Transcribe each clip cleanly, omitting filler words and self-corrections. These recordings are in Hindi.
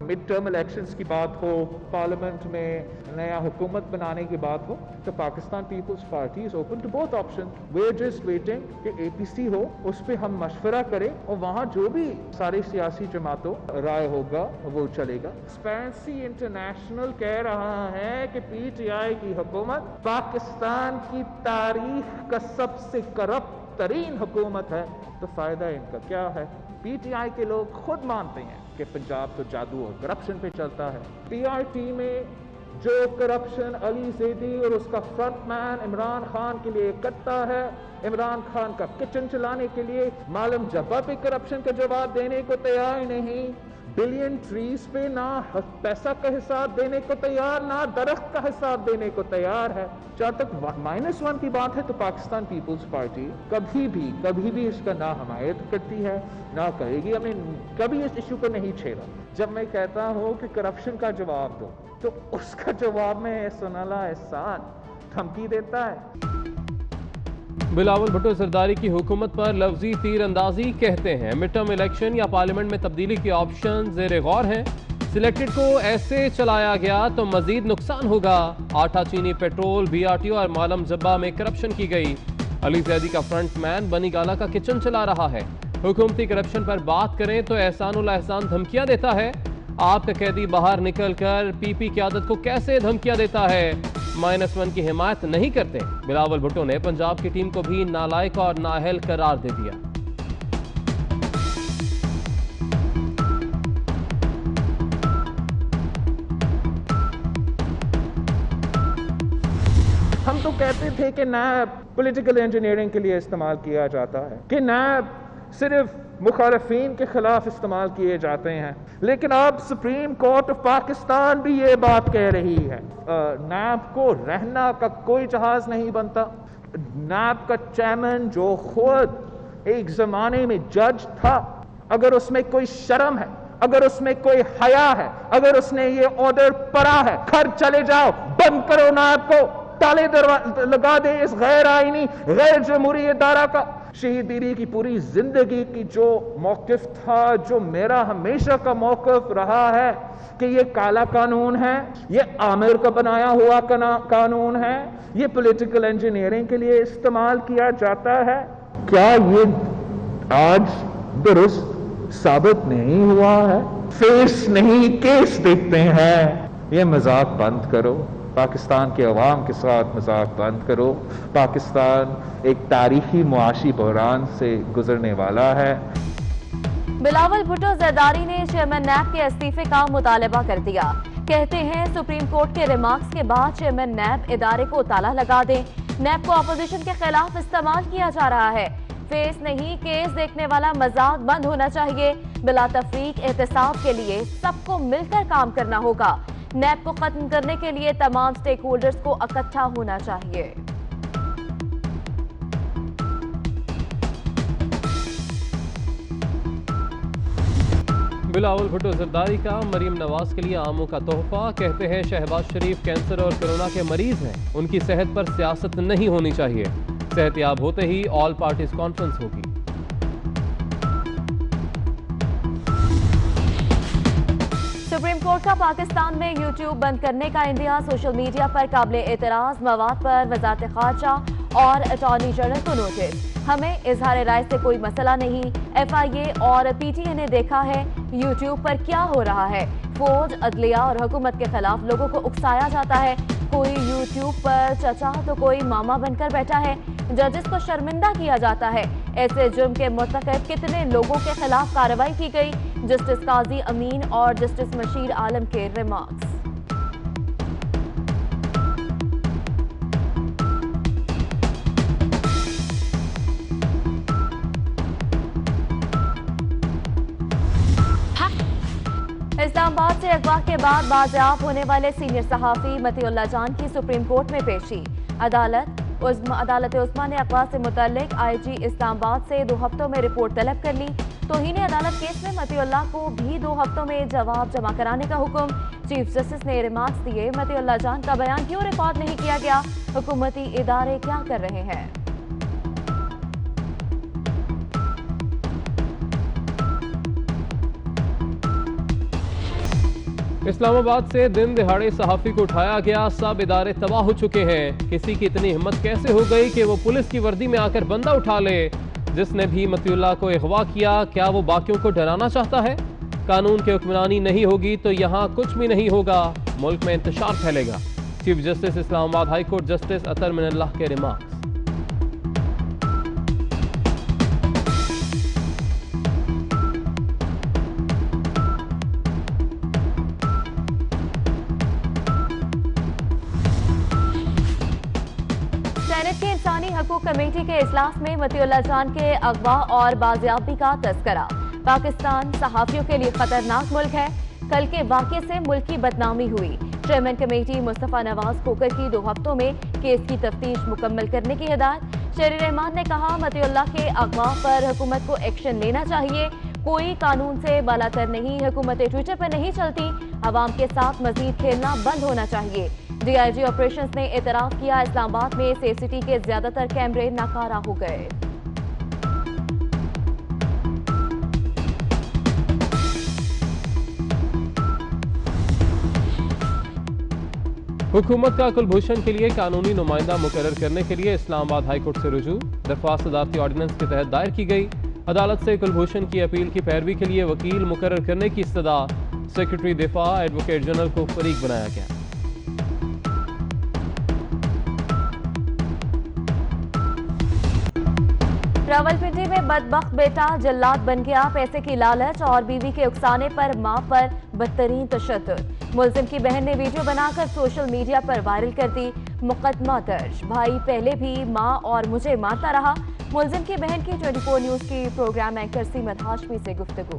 मिड टर्म इलेक्शंस की बात हो, पार्लियामेंट में नया हुकूमत बनाने की बात हो, तो Pakistan peoples party is open to both option. We are just waiting कि APC हो, उस पर हम मशवरा करें और वहाँ जो भी सारी सियासी जमातों राय होगा वो चलेगा। ट्रांसपेरेंसी इंटरनेशनल कह रहा है कि PTI की हुकूमत पाकिस्तान की तारीख का सबसे करप्ट तरीन हुकूमत है, तो फायदा इनका क्या है? PTI के लोग खुद मानते हैं कि पंजाब तो जादू और करप्शन पे चलता है। PRT में जो करप्शन अली ज़ैदी और उसका फ्रंटमैन इमरान खान के लिए करता है, इमरान खान का किचन चलाने के लिए मालूम जब्बा पे करप्शन का जवाब देने को तैयार नहीं, बिलियन ट्रीज पे ना पैसा का हिसाब देने को तैयार, ना दरख्त का हिसाब देने को तैयार है। जहाँ तक -1 की बात है तो पाकिस्तान पीपल्स पार्टी कभी भी इसका ना हमायत करती है ना करेगी। हमने कभी इस इशू को नहीं छेड़ा। जब मैं कहता हूँ कि करप्शन का जवाब दो, तो उसका जवाब में एहसानुल्लाह एहसान धमकी देता है। बिलावल भुट्टो जरदारी की हुकूमत पर लफ्जी तीर अंदाजी कहते हैं। मिड टर्म इलेक्शन या पार्लियामेंट में तब्दीली के ऑप्शन ज़ेर गौर हैं। सिलेक्टेड को ऐसे चलाया गया तो मजीद नुकसान होगा। आटा, चीनी, पेट्रोल, BRT और मालम जब्बा में करप्शन की गई। अली ज़ैदी का फ्रंटमैन बनी गाला का किचन चला रहा है। हुकूमती करप्शन पर बात करें तो एहसानुल एहसान धमकियां देता है। आपका कैदी बाहर निकल कर PP की आदत को कैसे धमकियां देता है। -1 की हिमायत नहीं करते। बिलावल भुट्टो ने पंजाब की टीम को भी नालायक और नाअहल करार दे दिया। हम तो कहते थे कि नैब पॉलिटिकल इंजीनियरिंग के लिए इस्तेमाल किया जाता है, कि नैब सिर्फ मुखालफीन के खिलाफ इस्तेमाल किए जाते हैं, लेकिन अब सुप्रीम कोर्ट ऑफ पाकिस्तान भी ये बात कह रही है। नैब को रहना का कोई जहाज नहीं बनता। नैब का चेयरमैन जो खुद एक जमाने में जज था, अगर उसमें कोई शर्म है, अगर उसमें कोई हया है, अगर उसने ये ऑर्डर पढ़ा है, घर चले जाओ, बंद करो नैब को, ताले लगा दे इस गैर आईनी गैर जमहूरी इदारा का। शहीद बीबी की पूरी जिंदगी की जो मौकिफ था, जो मेरा हमेशा का मौकिफ रहा है कि ये काला कानून है, ये आमिर का बनाया हुआ कानून है, ये पॉलिटिकल इंजीनियरिंग के लिए इस्तेमाल किया जाता है। क्या ये आज दुरुस्त साबित नहीं हुआ है? फेस नहीं केस देखते हैं। ये मजाक बंद करो, पाकिस्तान के अवाम के साथ मजाक बंद करो। पाकिस्तान एक तारीखी मुआशी बहरान से गुजरने वाला है। बिलावल भुट्टो जरदारी ने चेयरमैन नैब के इस्तीफे का मुतालबा कर दिया। कहते हैं सुप्रीम कोर्ट के रिमार्क्स के बाद चेयरमैन नैब इदारे को ताला लगा दें। नैब को अपोजिशन के खिलाफ इस्तेमाल किया जा रहा है। फेस नहीं केस देखने वाला मजाक बंद होना चाहिए। बिला तफरीक एहतसाब के लिए सबको मिलकर काम करना होगा। नैब को खत्म करने के लिए तमाम स्टेक होल्डर्स को इकट्ठा होना चाहिए। बिलावल भुट्टो जरदारी का मरीम नवाज के लिए आमों का तोहफा। कहते हैं शहबाज शरीफ कैंसर और कोरोना के मरीज हैं, उनकी सेहत पर सियासत नहीं होनी चाहिए। सेहतयाब होते ही ऑल पार्टीज कॉन्फ्रेंस होगी। सुप्रीम कोर्ट का पाकिस्तान में YouTube बंद करने का इंदिया। सोशल मीडिया पर काबिल एतराज मवाद पर वजारत खारजा और अटॉर्नी जनरल को नोटिस। हमें इजहार राय से कोई मसला नहीं। FIA और PTA ने देखा है YouTube पर क्या हो रहा है। फौज, अदलिया और हुकूमत के खिलाफ लोगों को उकसाया जाता है। कोई YouTube पर चचा तो कोई मामा बनकर बैठा है। जजेस को शर्मिंदा किया जाता है। ऐसे जुर्म के मुर्तकब कितने लोगों के खिलाफ कार्रवाई की गई। जस्टिस काजी अमीन और जस्टिस मशीर आलम के रिमार्क्स। इस्लामाबाद से अगवा के बाद बाजियाब होने वाले सीनियर सहाफी मतीउल्लाह जान की सुप्रीम कोर्ट में पेशी। अदालत उस्मा ने अगवा से मुतल्लिक IG इस्लामाबाद से 2 हफ्तों में रिपोर्ट तलब कर ली। तौहीन अदालत केस में मतीउल्लाह को भी 2 हफ्तों में जवाब जमा कराने का हुक्म। चीफ जस्टिस ने रिमार्क्स दिए। मतीउल्लाह जान का बयान क्यों रिकॉर्ड नहीं किया गया? हुकूमती इदारे क्या कर रहे हैं? इस्लामाबाद से दिन दिहाड़े सहाफी को उठाया गया, सब इदारे तबाह हो चुके हैं। किसी की इतनी हिम्मत कैसे हो गई कि वो पुलिस की वर्दी में आकर बंदा उठा ले। जिसने भी मतीउल्लाह को अगवा किया, क्या वो बाकियों को डराना चाहता है? कानून की हुक्मरानी नहीं होगी तो यहाँ कुछ भी नहीं होगा, मुल्क में इंतशार फैलेगा। Chief justice Islamabad high court justice Athar Minallah के रिमार्क्स। सेनेट के इंसानी हकूक कमेटी के इजलास में मतीउल्लाह जान के अगवा और बाजियाबी का तस्करा। पाकिस्तान सहाफियों के लिए खतरनाक मुल्क है। कल के वाक़े से मुल्क की बदनामी हुई। चेयरमैन कमेटी मुस्तफा नवाज खोकर की 2 हफ्तों में केस की तफ्तीश मुकम्मल करने की हिदायत। शहरी रहमान ने कहा, मतीउल्लाह के अगवा पर हुकूमत को एक्शन लेना चाहिए। कोई कानून से बालातर नहीं, हुकूमत ट्विटर पर नहीं चलती। अवाम के साथ मजीद खेलना बंद होना चाहिए। डीआईजी ऑपरेशंस ने एतराफ किया, इस्लामाबाद में सेफ सिटी के ज्यादातर कैमरे नाकारा हो गए। हुकूमत का कुलभूषण के लिए कानूनी नुमाइंदा मुकर्रर करने के लिए इस्लामाबाद हाई कोर्ट से रुजू। दरख्वास्त अदालती ऑर्डिनेंस के तहत दायर की गई। अदालत से कुलभूषण की अपील की पैरवी के लिए वकील मुकर्रर करने की इस्तदा। सेक्रेटरी दिफा एडवोकेट जनरल को फरीक बनाया गया। रावलपिंडी में बदबख्त बेटा जल्लाद बन गया। पैसे की लालच और बीवी के उकसाने पर मां पर बदतरीन तशद्दुद। मुलजिम की बहन ने वीडियो बनाकर सोशल मीडिया पर वायरल कर दी। मुकदमा दर्ज। भाई पहले भी मां और मुझे मारता रहा। मुलजिम की बहन की 24 न्यूज की प्रोग्राम एंकर सीमत हाशमी से गुफ्तगू।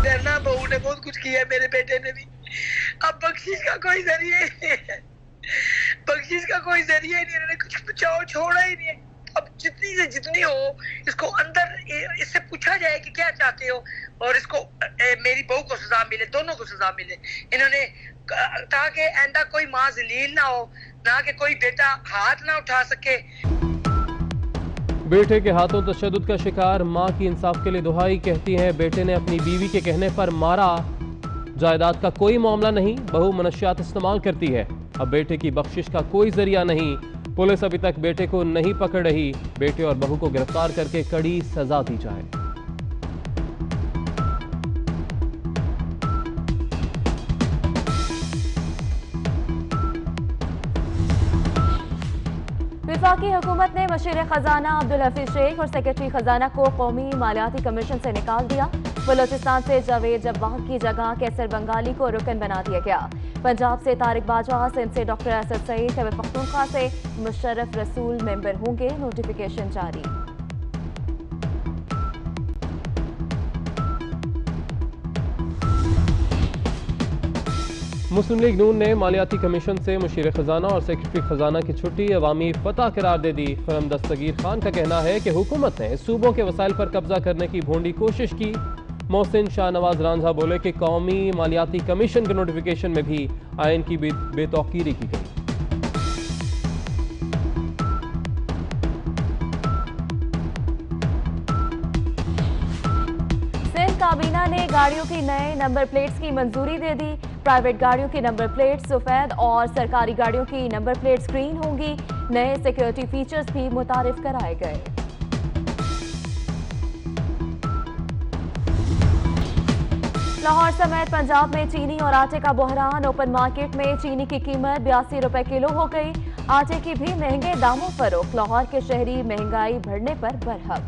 डरना बहू ने बहुत कुछ किया, मेरे बेटे ने भी। अब बख्शिश का कोई जरिए नहीं है, बख्शिश का कोई जरिए नहीं, इन्होंने कुछ छोड़ा ही नहीं है। अब जितनी से जितनी हो इसको अंदर इससे पूछा जाए कि क्या चाहते हो, और इसको मेरी बहू को सजा मिले, दोनों को सजा मिले। इन्होंने ताकि आइंदा कोई माँ जलील ना हो, ना कि कोई बेटा हाथ ना उठा सके। बेटे के हाथों तशद्दुद का शिकार मां की इंसाफ के लिए दुहाई। कहती है, बेटे ने अपनी बीवी के कहने पर मारा। जायदाद का कोई मामला नहीं, बहू मनशियात इस्तेमाल करती है। अब बेटे की बख्शिश का कोई जरिया नहीं। पुलिस अभी तक बेटे को नहीं पकड़ रही। बेटे और बहू को गिरफ्तार करके कड़ी सजा दी जाए। वफाकी हुकूमत ने वज़ीर खजाना अब्दुल हफीज शेख और सेक्रेटरी खजाना को कौमी मालियाती कमीशन से निकाल दिया। बलोचिस्तान से जावेद जब्बार की जगह कैसर बंगाली को रुकन बना दिया गया। पंजाब से तारिक बाजवा, सिंध से डॉक्टर असद सईद, खैबर पख्तूनख्वा से मुशर्रफ रसूल मेंबर होंगे। नोटिफिकेशन जारी। मुस्लिम लीग नून ने मालियाती कमीशन से मुशीर खजाना और सेक्रेटरी खजाना की छुट्टी अवामी फतह करार दे दी। खुर्रम दस्तगीर खान का कहना है कि हुकूमत ने सूबों के वसाइल पर कब्जा करने की भोंडी कोशिश की। मोहसिन शाहनवाज रांझा बोले कि कौमी मालियाती कमीशन के नोटिफिकेशन में भी आइन की बेतौकीरी की गई। सिंध काबीना ने गाड़ियों की नए नंबर प्लेट्स की मंजूरी दे दी। प्राइवेट गाड़ियों की नंबर प्लेट सफेद और सरकारी गाड़ियों की नंबर प्लेट स्क्रीन होंगी। नए सिक्योरिटी फीचर्स भी मुतारिफ कराए गए। लाहौर समेत पंजाब में चीनी और आटे का बहरान। ओपन मार्केट में चीनी की कीमत 82 रुपए किलो हो गई। आटे की भी महंगे दामों फरोख्त। लाहौर के शहरी महंगाई बढ़ने पर बरहक।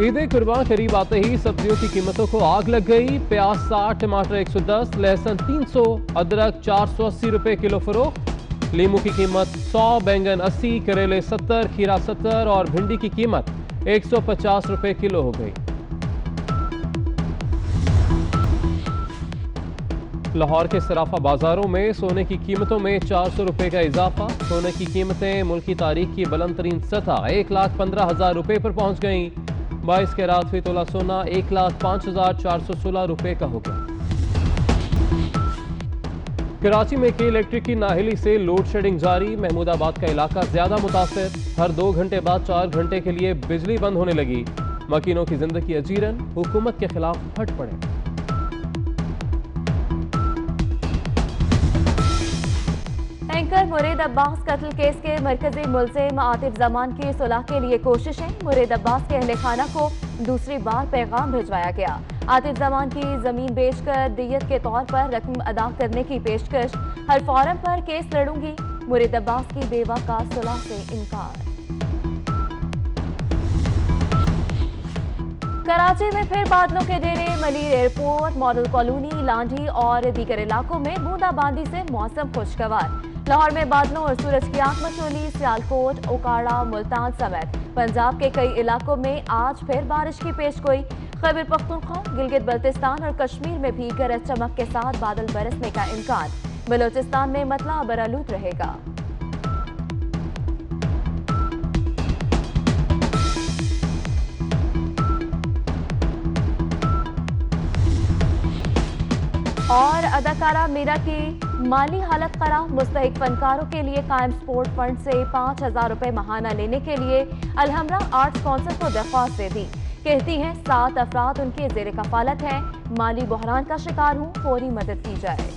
ईद कुर्बान करीब आते ही सब्जियों की कीमतों को आग लग गई। प्याज 60, टमाटर 110, लहसुन 300, अदरक 480 रुपए किलो फरोख्त। लीमू की कीमत 100, बैंगन 80, करेले 70, खीरा 70 और भिंडी की कीमत 150 रुपए किलो हो गई। लाहौर के सराफा बाजारों में सोने की कीमतों में 400 रुपए का इजाफा। सोने की कीमतें मुल्की तारीख की बुलंद तरीन सतह 1,15,000 रुपए पर पहुंच गई। 22 कैरात फी तोला सोना 1,05,416 रुपए का होगा। कराची में के इलेक्ट्रिक की नाहिली से लोड शेडिंग जारी। महमूदाबाद का इलाका ज्यादा मुतासर। हर 2 घंटे बाद 4 घंटे के लिए बिजली बंद होने लगी। मकीनों की जिंदगी अजीरन। हुकूमत के खिलाफ फट पड़े। एंकर मुरीद अब्बास कत्ल केस के मरकजी मुलजिम आतिफ जमान की सुलह के लिए कोशिशें। मुरीद अब्बास के अहले खाना को दूसरी बार पैगाम भिजवाया गया। आतिफ जमान की जमीन बेचकर दियत के तौर पर रकम अदा करने की पेशकश। हर फॉरम पर केस लड़ूंगी। मुरीद अब्बास की बेवा का सुलह से इनकार। कराची में फिर बादलों के डेरे। Malir airport, model colony, Landhi और दीगर इलाकों में बूंदाबांदी से मौसम खुशगवार। लाहौर में बादलों और सूरज की आंख मचोली। सियालकोट, ओकाड़ा, मुल्तान समेत पंजाब के कई इलाकों में आज फिर बारिश की पेशगोई। खैबर पख्तूनख्वा, गिलगित बल्तिस्तान और कश्मीर में भी गरज चमक के साथ बादल बरसने का इम्कान। बलोचिस्तान में मतला बरालूद रहेगा। और अदाकारा मीरा की माली हालत खराब। मुस्तहिक फनकारों के लिए कायम स्पोर्ट फंड से 5,000 रुपए माहाना लेने के लिए अलहमरा आर्ट्स काउंसिल को दरख्वास्त दे दी। कहती हैं 7 अफराद उनके जेर कफालत हैं। माली बहरान का शिकार हूं, फौरी मदद की जाए।